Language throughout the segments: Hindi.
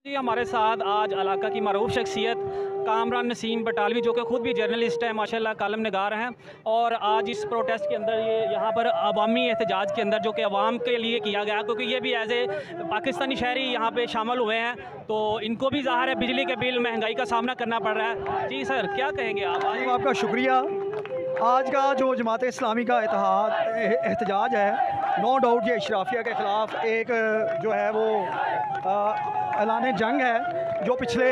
जी हमारे साथ आज इलाका की मरूफ शख्सियत कामरान नसीम बटालवी जो कि ख़ुद भी जर्नलिस्ट है माशाल्लाह, कालम निगार हैं। और आज इस प्रोटेस्ट के अंदर ये यहाँ पर अवामी एहतजाज के अंदर जो कि अवाम के लिए किया गया, क्योंकि ये भी एज ए पाकिस्तानी शहरी यहाँ पे शामिल हुए हैं, तो इनको भी ज़ाहिर है बिजली के बिल महंगाई का सामना करना पड़ रहा है। जी सर, क्या कहेंगे आप? आपका शुक्रिया। आज का जो जमात इस्लामी का एहतजाज है, नो डाउट ये अशराफिया के ख़िलाफ़ एक जो है वो ऐलान जंग है जो पिछले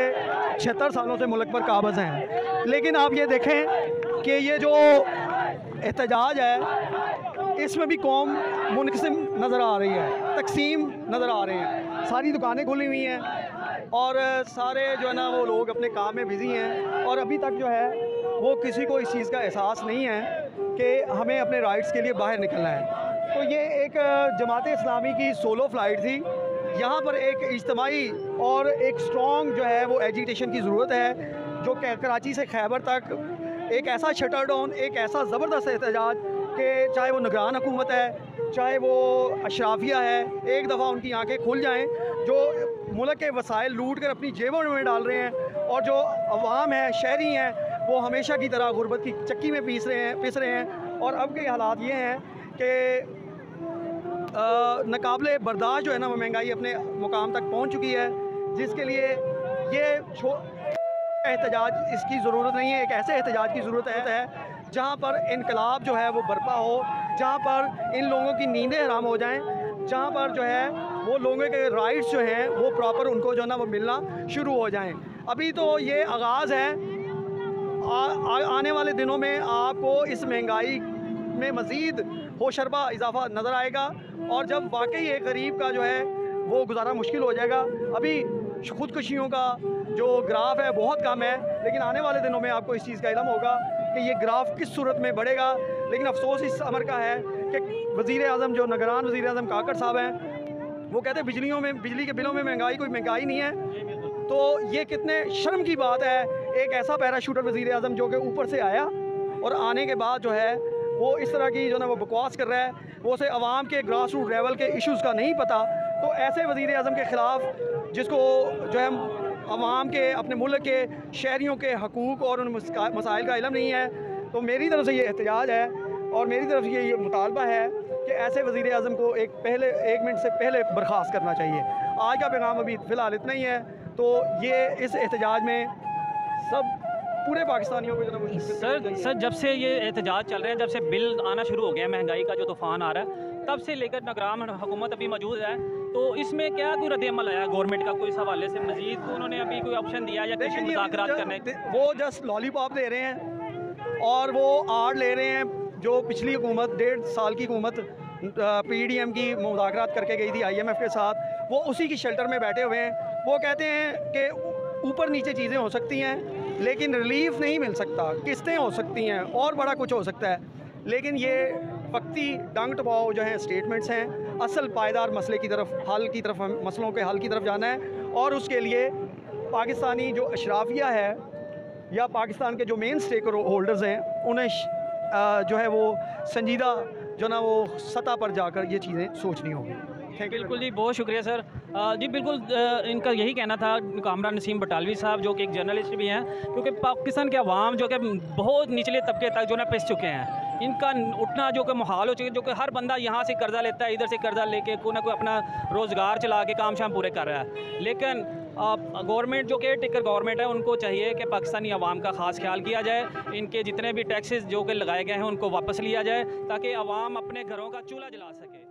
76 सालों से मुल्क पर काबज़ हैं। लेकिन आप ये देखें कि ये जो एहतजाज है इसमें भी कौम मुनक़सिम नज़र आ रही है, तकसीम नज़र आ रहे हैं। सारी दुकानें खुली हुई हैं और सारे जो है ना वो लोग अपने काम में बिज़ी हैं, और अभी तक जो है वो किसी को इस चीज़ का एहसास नहीं है कि हमें अपने राइट्स के लिए बाहर निकलना है। तो ये एक जमात इस्लामी की सोलो फ़्लाइट थी। यहाँ पर एक इज्तिमाई और एक स्ट्रॉन्ग जो है वो एजिटेशन की ज़रूरत है, जो कराची से खैबर तक एक ऐसा शटर डाउन, एक ऐसा ज़बरदस्त एहतजाज कि चाहे वो निगरान हुकूमत है, चाहे वो अशराफिया है, एक दफ़ा उनकी आँखें खुल जाएँ जो मुल्क के वसाइल लूट कर अपनी जेबों में डाल रहे हैं, और जो अवाम है, शहरी हैं, वो हमेशा की तरह गुर्बत की चक्की में पिस रहे हैं। और अब के हालात ये हैं कि नाकाबिले बर्दाश्त जो है ना वो महंगाई अपने मुकाम तक पहुंच चुकी है, जिसके लिए ये एहतजाज इसकी ज़रूरत नहीं है। एक ऐसे एहतजाज की ज़रूरत है जहां पर इनकलाब जो है वो बर्पा हो, जहां पर इन लोगों की नींदें हराम हो जाएं, जहां पर जो है वो लोगों के राइट्स जो हैं वो प्रॉपर उनको जो है ना वो मिलना शुरू हो जाएं। अभी तो ये आगाज़ है, आने वाले दिनों में आपको इस महंगाई में मज़ीद होशरबा इजाफा नज़र आएगा, और जब वाकई एक गरीब का जो है वो गुजारा मुश्किल हो जाएगा। अभी ख़ुदकुशियों का जो ग्राफ है बहुत कम है, लेकिन आने वाले दिनों में आपको इस चीज़ का इल्म होगा कि ये ग्राफ किस सूरत में बढ़ेगा। लेकिन अफसोस इस अमर का है कि वज़ीर आज़म जो निगरान वज़ीर आज़म काकड़ साहब हैं, वो कहते हैं बिजली के बिलों में महंगाई कोई महंगाई नहीं है। तो ये कितने शर्म की बात है, एक ऐसा पैराशूटर वज़ीर आज़म जो कि ऊपर से आया और आने के बाद जो है वो इस तरह की जो ना वो बकवास कर रहा है, वो उसे आवाम के ग्रास रूट लेवल के इश्यूज़ का नहीं पता। तो ऐसे वज़ीर आज़म के ख़िलाफ़ जिसको जो है आवाम के, अपने मुल्क के शहरियों के हकूक़ और उन मसाइल का इल्म नहीं है, तो मेरी तरफ से ये एहतजाज है और मेरी तरफ से ये मुतालबा है कि ऐसे वज़ीर आज़म को एक मिनट से पहले बर्खास्त करना चाहिए। आज का पैगाम अभी फ़िलहाल इतना ही है। तो ये इस एहतजाज में सब पूरे पाकिस्तानियों को जो सर जब से ये एहतजाज चल रहे हैं, जब से बिल आना शुरू हो गया, महंगाई का जो तूफ़ान आ रहा है, तब से लेकर निगरान हुकूमत अभी मौजूद है, तो इसमें क्या कोई रद्द-ए-अमल आया गवर्नमेंट का कोई इस हवाले से? मज़ीद उन्होंने अभी कोई ऑप्शन दिया या कुछ मुज़ाकरात करने? वो जस्ट लॉलीपॉप दे रहे हैं और वो आड़ ले रहे हैं जो पिछली हुकूमत 1.5 साल की हुकूमत PDM की मुज़ाकरात करके गई थी IMF के साथ, वो उसी की शेल्टर में बैठे हुए हैं। वो कहते हैं कि ऊपर नीचे चीज़ें हो सकती हैं लेकिन रिलीफ नहीं मिल सकता, किस्तें हो सकती हैं और बड़ा कुछ हो सकता है, लेकिन ये वक्ती डांग टपाव जो हैं स्टेटमेंट्स हैं। असल पायदार मसलों की तरफ जाना है, और उसके लिए पाकिस्तानी जो अशराफिया है या पाकिस्तान के जो मेन स्टेक होल्डर्स हैं उन्हें जो है वो संजीदा जो ना वो सतह पर जाकर ये चीज़ें सोचनी होगी। बिल्कुल जी, बहुत शुक्रिया सर। जी बिल्कुल, इनका यही कहना था कामरान नसीम बटालवी साहब जो कि एक जर्नलिस्ट भी हैं, क्योंकि पाकिस्तान के अवाम जो कि बहुत निचले तबके तक जो ना पिस चुके हैं, इनका उठना जो कि मुहाल हो चुका है, जो कि हर बंदा यहाँ से कर्ज़ा लेता है, इधर से कर्ज़ा लेके कोई ना कोई अपना रोज़गार चला के काम शाम पूरे कर रहा है। लेकिन गवर्नमेंट जो केयर टेकर गवर्नमेंट है, उनको चाहिए कि पाकिस्तानी अवाम का ख़ास ख्याल किया जाए, इनके जितने भी टैक्सेस जो कि लगाए गए हैं उनको वापस लिया जाए, ताकि अवाम अपने घरों का चूल्हा जला सके।